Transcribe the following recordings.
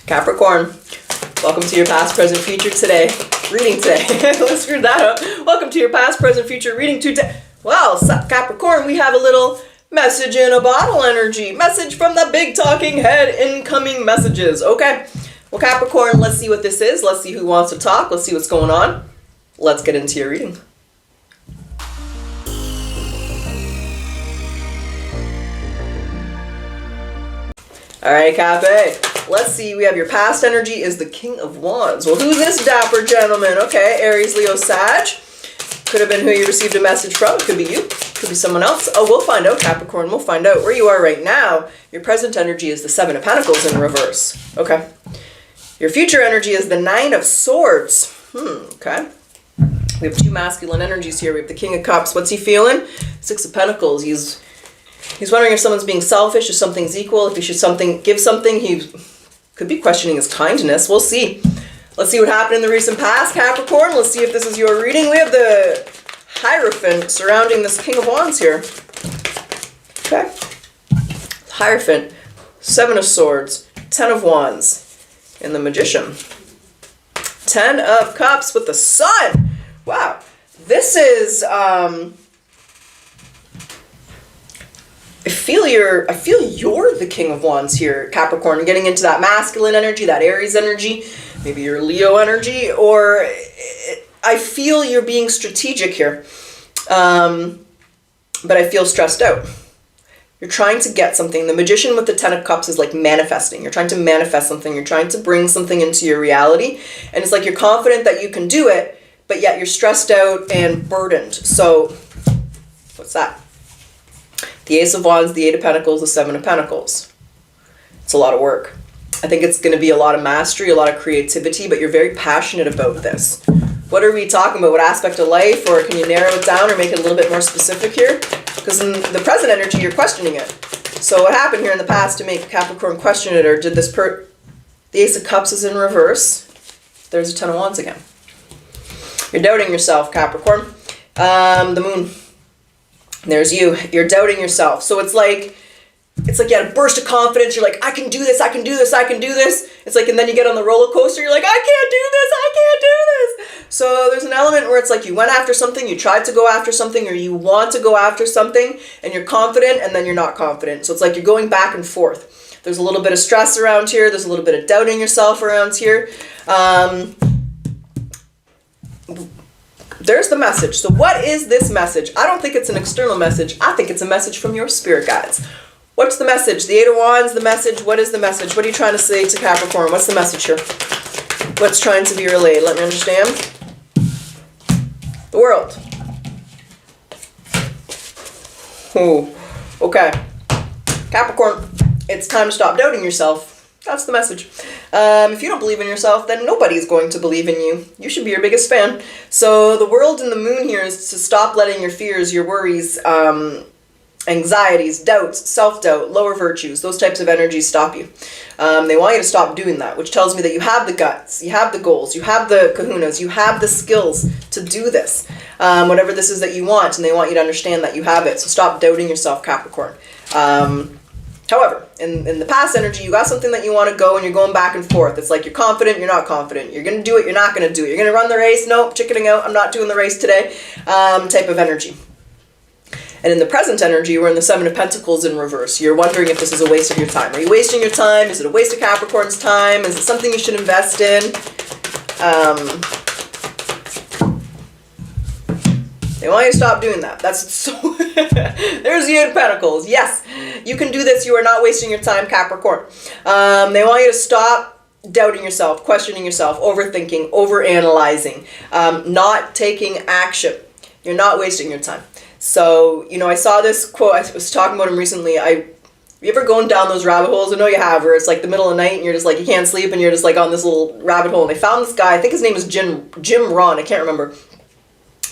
Capricorn, welcome to your past, present, future today. Reading today. Let's screw that up. Welcome to your past, present, future reading today. Well, Capricorn, we have a little message in a bottle energy. Message from the big talking head. Incoming messages. Okay. Well, Capricorn, let's see what this is. Let's see who wants to talk. Let's see what's going on. Let's get into your reading. All right, Cafe. Let's see. We have your past energy is the King of Wands. Well, who's this dapper gentleman? Okay, Aries, Leo, Sag. Could have been who you received a message from. It could be you. Could be someone else. Oh, we'll find out, Capricorn. We'll find out where you are right now. Your present energy is the Seven of Pentacles in reverse. Okay. Your future energy is the Nine of Swords. Okay. We have two masculine energies here. We have the King of Cups. What's he feeling? Six of Pentacles. He's wondering if someone's being selfish, if something's equal, if he should give something. He could be questioning his kindness. We'll see. Let's see what happened in the recent past, Capricorn. Let's see if this is your reading. We have the Hierophant surrounding this King of Wands here. Okay. Hierophant, Seven of Swords, Ten of Wands, and the Magician. Ten of Cups with the Sun. Wow. This is, I feel you're the King of Wands here, Capricorn. Getting into that masculine energy, that Aries energy, maybe your Leo energy, or I feel you're being strategic here. But I feel stressed out. You're trying to get something. The Magician with the Ten of Cups is like manifesting. You're trying to manifest something. You're trying to bring something into your reality. And it's like you're confident that you can do it, but yet you're stressed out and burdened. So, what's that? The Ace of Wands, the Eight of Pentacles, the Seven of Pentacles. It's a lot of work. I think it's going to be a lot of mastery, a lot of creativity, but you're very passionate about this. What are we talking about? What aspect of life? Or can you narrow it down or make it a little bit more specific here? Because in the present energy, you're questioning it. So what happened here in the past to make Capricorn question it? Or did this the Ace of Cups is in reverse. There's a Ten of Wands again. You're doubting yourself, Capricorn. The Moon. There's you. You're doubting yourself. So it's like you had a burst of confidence. You're like, I can do this, I can do this, I can do this. It's like, and then you get on the roller coaster. You're like, I can't do this, I can't do this. So there's an element where it's like you went after something, you tried to go after something, or you want to go after something, and you're confident, and then you're not confident. So it's like you're going back and forth. There's a little bit of stress around here. There's a little bit of doubting yourself around here. There's the message. So what is this message? I don't think it's an external message. I think it's a message from your spirit guides. What's the message? The Eight of Wands, the message. What is the message? What are you trying to say to Capricorn? What's the message here? What's trying to be relayed? Let me understand. The World. Oh, okay. Capricorn, it's time to stop doubting yourself. That's the message. If you don't believe in yourself, then nobody's going to believe in you. You should be your biggest fan. So the World and the Moon here is to stop letting your fears, your worries, anxieties, doubts, self-doubt, lower virtues, those types of energies stop you. They want you to stop doing that, which tells me that you have the guts, you have the goals, you have the kahunas, you have the skills to do this. Whatever this is that you want, and they want you to understand that you have it. So stop doubting yourself, Capricorn. However, in the past energy, you got something that you want to go and you're going back and forth. It's like you're confident, you're not confident. You're going to do it, you're not going to do it. You're going to run the race. Nope, chickening out. I'm not doing the race today. Type of energy. And in the present energy, we're in the Seven of Pentacles in reverse. You're wondering if this is a waste of your time. Are you wasting your time? Is it a waste of Capricorn's time? Is it something you should invest in? They want you to stop doing that. That's so... There's the Eight of Pentacles. Yes, you can do this. You are not wasting your time, Capricorn. They want you to stop doubting yourself, questioning yourself, overthinking, overanalyzing, not taking action. You're not wasting your time. So, I saw this quote. I was talking about him recently. You ever going down those rabbit holes? I know you have, where it's like the middle of the night and you're just like, you can't sleep and you're just like on this little rabbit hole. And they found this guy, I think his name is Jim Ron, I can't remember.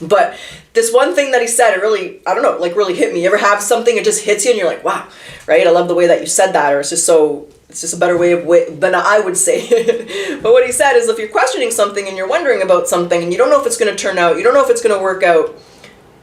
But this one thing that he said, it really, I don't know, like really hit me. You ever have something, it just hits you and you're like, wow, right? I love the way that you said that, or it's just a better way than I would say it. But what he said is, if you're questioning something and you're wondering about something and you don't know if it's going to turn out, you don't know if it's going to work out,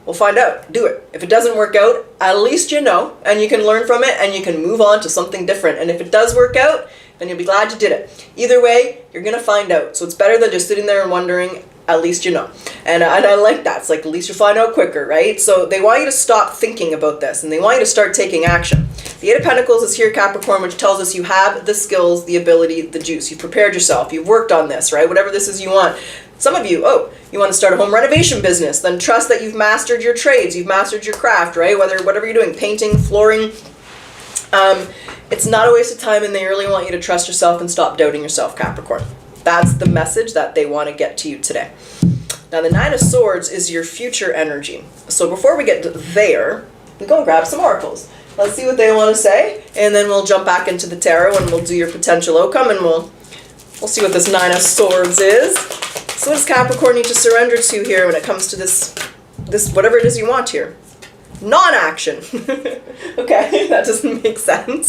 well, find out. Do it. If it doesn't work out, at least you know, and you can learn from it and you can move on to something different. And if it does work out, then you'll be glad you did it. Either way, you're going to find out. So it's better than just sitting there and wondering. At least you know. And I like that. It's like, at least you find out quicker, right? So they want you to stop thinking about this, and they want you to start taking action. The Eight of Pentacles is here, Capricorn, which tells us you have the skills, the ability, the juice. You've prepared yourself. You've worked on this, right? Whatever this is you want. Some of you, you want to start a home renovation business. Then trust that you've mastered your trades. You've mastered your craft, right? Whatever you're doing, painting, flooring. It's not a waste of time, and they really want you to trust yourself and stop doubting yourself, Capricorn. That's the message that they want to get to you today. Now, the Nine of Swords is your future energy. So before we get to there, we go and grab some oracles. Let's see what they want to say, and then we'll jump back into the tarot and we'll do your potential outcome, and we'll see what this Nine of Swords is. So what does Capricorn need to surrender to here when it comes to this whatever it is you want here? Non-action. Okay, that doesn't make sense.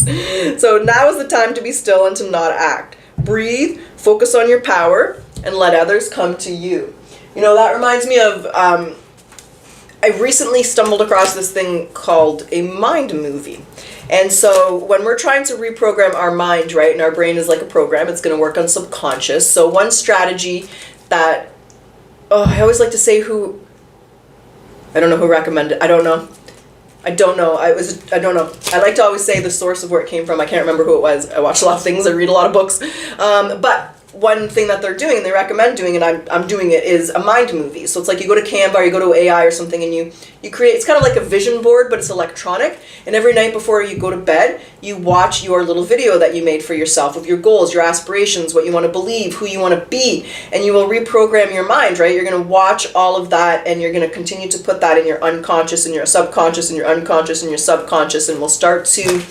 So now is the time to be still and to not act. Breathe, focus on your power, and let others come to you. You know, that reminds me of, I recently stumbled across this thing called a mind movie. And so when we're trying to reprogram our mind, right, and our brain is like a program, it's going to work on subconscious. So one strategy that, I always like to say I don't know who recommended it. I don't know. I don't know. I like to always say the source of where it came from. I can't remember who it was. I watch a lot of things. I read a lot of books. But one thing that they're doing, and they recommend doing, and I'm doing it, is a mind movie. So it's like you go to Canva or you go to AI or something, and you create, it's kind of like a vision board, but it's electronic. And every night before you go to bed, you watch your little video that you made for yourself with your goals, your aspirations, what you want to believe, who you want to be, and you will reprogram your mind, right? You're going to watch all of that, and you're going to continue to put that in your unconscious and your subconscious and your unconscious and your subconscious, and we'll start to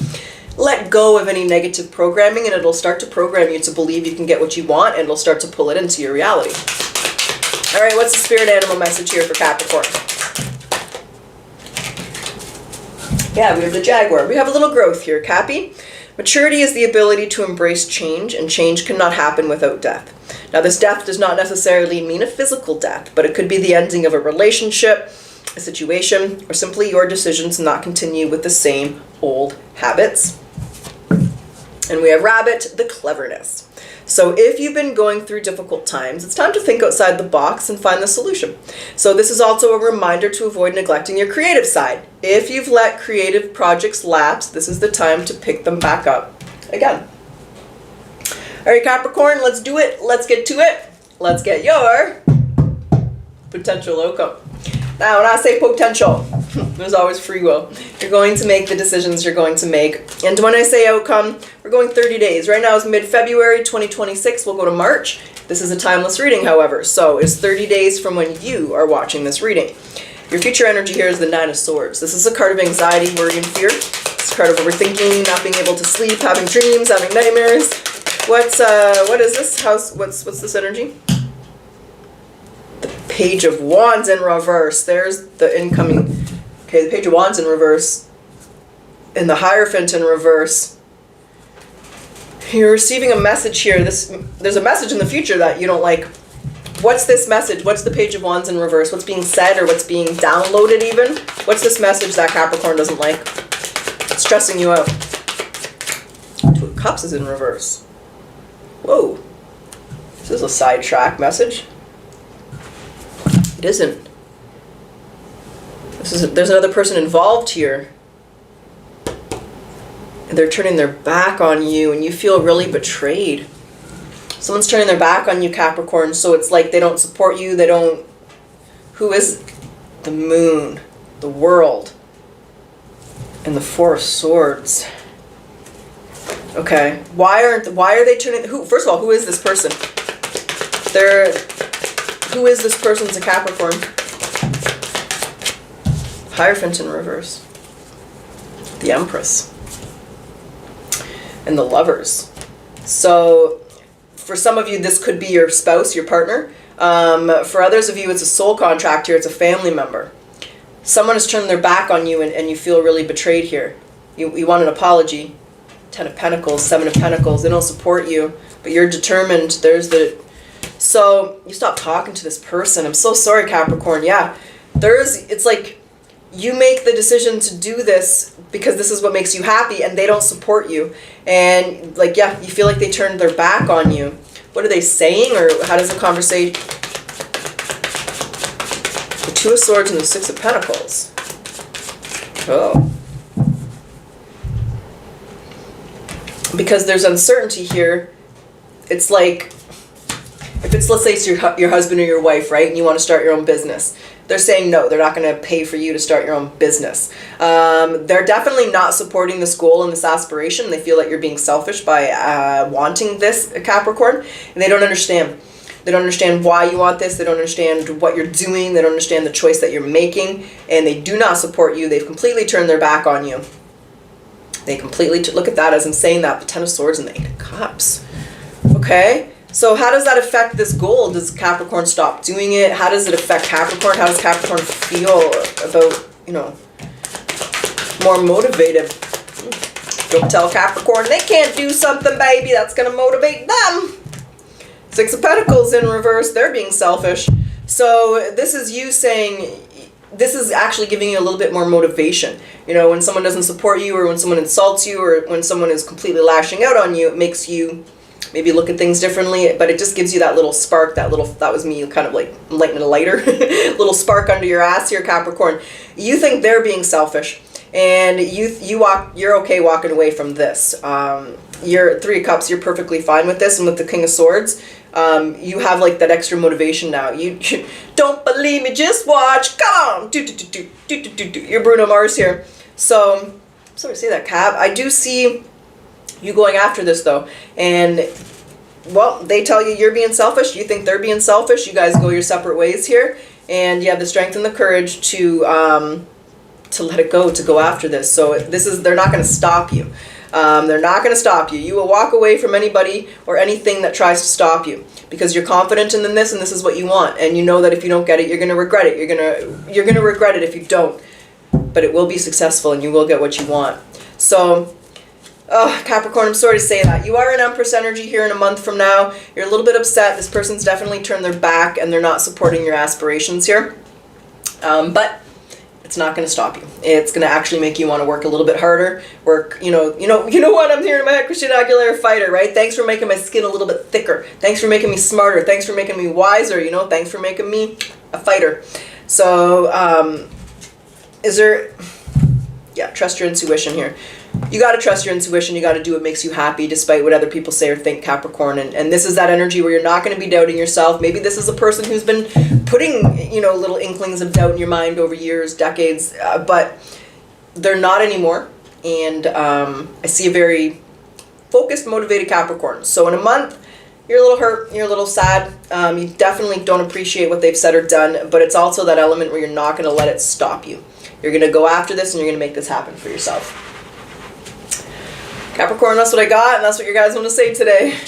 let go of any negative programming, and it'll start to program you to believe you can get what you want, and it'll start to pull it into your reality. All right, what's the spirit animal message here for Capricorn? Yeah, we have the jaguar. We have a little growth here, Cappy. Maturity is the ability to embrace change, and change cannot happen without death. Now, this death does not necessarily mean a physical death, but it could be the ending of a relationship, a situation, or simply your decision to not continue with the same old habits. And we have rabbit, the cleverness. So if you've been going through difficult times, it's time to think outside the box and find the solution. So this is also a reminder to avoid neglecting your creative side. If you've let creative projects lapse, this is the time to pick them back up again. All right, Capricorn, let's do it. Let's get to it. Let's get your potential outcome. Now, when I say potential, there's always free will. You're going to make the decisions you're going to make. And when I say outcome, we're going 30 days. Right now is mid-February 2026. We'll go to March. This is a timeless reading, however. So it's 30 days from when you are watching this reading. Your future energy here is the Nine of Swords. This is a card of anxiety, worry, and fear. It's a card of overthinking, not being able to sleep, having dreams, having nightmares. What is this? What's this energy? Page of Wands in reverse. There's the incoming. Okay, the Page of Wands in reverse. And the Hierophant in reverse. You're receiving a message here. There's a message in the future that you don't like. What's this message? What's the Page of Wands in reverse? What's being said or what's being downloaded even? What's this message that Capricorn doesn't like? It's stressing you out. Two of Cups is in reverse. Whoa. This is a sidetrack message. It isn't. There's another person involved here. And they're turning their back on you and you feel really betrayed. Someone's turning their back on you, Capricorn, so it's like they don't support you, who is the Moon, the World, and the Four of Swords. Okay, why are they turning, first of all, who is this person? Who is this person to Capricorn? Hierophant in reverse. The Empress. And the Lovers. So, for some of you, this could be your spouse, your partner. For others of you, it's a soul contract here. It's a family member. Someone has turned their back on you and you feel really betrayed here. You want an apology. Ten of Pentacles, Seven of Pentacles. They don't support you, but you're determined. So you stop talking to this person. I'm so sorry, Capricorn. Yeah, it's like you make the decision to do this because this is what makes you happy, and they don't support you. And like, yeah, you feel like they turned their back on you. What are they saying, or how does the conversation? The Two of Swords and the Six of Pentacles. Oh. Because there's uncertainty here. It's like, if it's, let's say it's your husband or your wife, right, and you want to start your own business. They're saying no, they're not going to pay for you to start your own business. They're definitely not supporting this goal and this aspiration. They feel like you're being selfish by wanting this, Capricorn, and they don't understand. They don't understand why you want this. They don't understand what you're doing. They don't understand the choice that you're making, and they do not support you. They've completely turned their back on you. They completely, look at that as I'm saying that, the Ten of Swords and the Eight of Cups. Okay, so how does that affect this goal? Does Capricorn stop doing it? How does it affect Capricorn? How does Capricorn feel about, you know, more motivated? Don't tell Capricorn they can't do something, baby. That's going to motivate them. Six of Pentacles in reverse. They're being selfish. So this is you saying, this is actually giving you a little bit more motivation. You know, when someone doesn't support you, or when someone insults you, or when someone is completely lashing out on you, it makes you maybe look at things differently, but it just gives you that little spark, that was me kind of like lighting a lighter, little spark under your ass here, Capricorn. You think they're being selfish, and you're okay walking away from this. You're Three of Cups, you're perfectly fine with this, and with the King of Swords, you have like that extra motivation now. You don't believe me, just watch. Come on, You're Bruno Mars here. So, sorry to say that, Cap. I do see you going after this though, and well, they tell you you're being selfish. You think they're being selfish. You guys go your separate ways here, and you have the strength and the courage to let it go, to go after this. So they're not going to stop you. They're not going to stop you. You will walk away from anybody or anything that tries to stop you, because you're confident in this, and this is what you want, and you know that if you don't get it, you're going to regret it. You're going to regret it if you don't, but it will be successful, and you will get what you want. So, Capricorn, I'm sorry to say that. You are in Empress energy here in a month from now. You're a little bit upset. This person's definitely turned their back, and they're not supporting your aspirations here. But it's not going to stop you. It's going to actually make you want to work a little bit harder. Work, you know what I'm hearing in my head, Christina Aguilera, fighter, right? Thanks for making my skin a little bit thicker. Thanks for making me smarter. Thanks for making me wiser. You know, thanks for making me a fighter. So, trust your intuition here. You got to trust your intuition. You got to do what makes you happy, despite what other people say or think, Capricorn. And this is that energy where you're not going to be doubting yourself. Maybe this is a person who's been putting, little inklings of doubt in your mind over years, decades, but they're not anymore. And I see a very focused, motivated Capricorn. So in a month, you're a little hurt, you're a little sad. You definitely don't appreciate what they've said or done, but it's also that element where you're not going to let it stop you. You're going to go after this, and you're going to make this happen for yourself. Capricorn, that's what I got, and that's what you guys want to say today.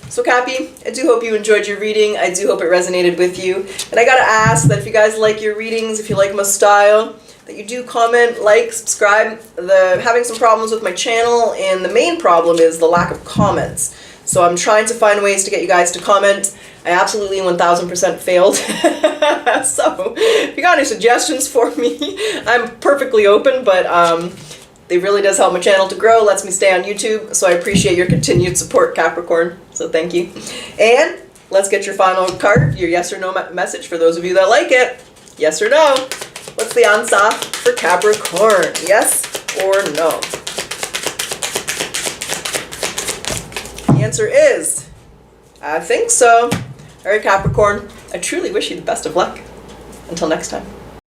So Cappy, I do hope you enjoyed your reading. I do hope it resonated with you. And I gotta ask that if you guys like your readings, if you like my style, that you do comment, like, subscribe. Having some problems with my channel, and the main problem is the lack of comments. So I'm trying to find ways to get you guys to comment. I absolutely 1000% failed. So if you got any suggestions for me, I'm perfectly open, but it really does help my channel to grow, lets me stay on YouTube, so I appreciate your continued support, Capricorn, so thank you. And let's get your final card, your yes or no message for those of you that like it. Yes or no? What's the answer for Capricorn? Yes or no? The answer is, I think so. All right, Capricorn, I truly wish you the best of luck. Until next time.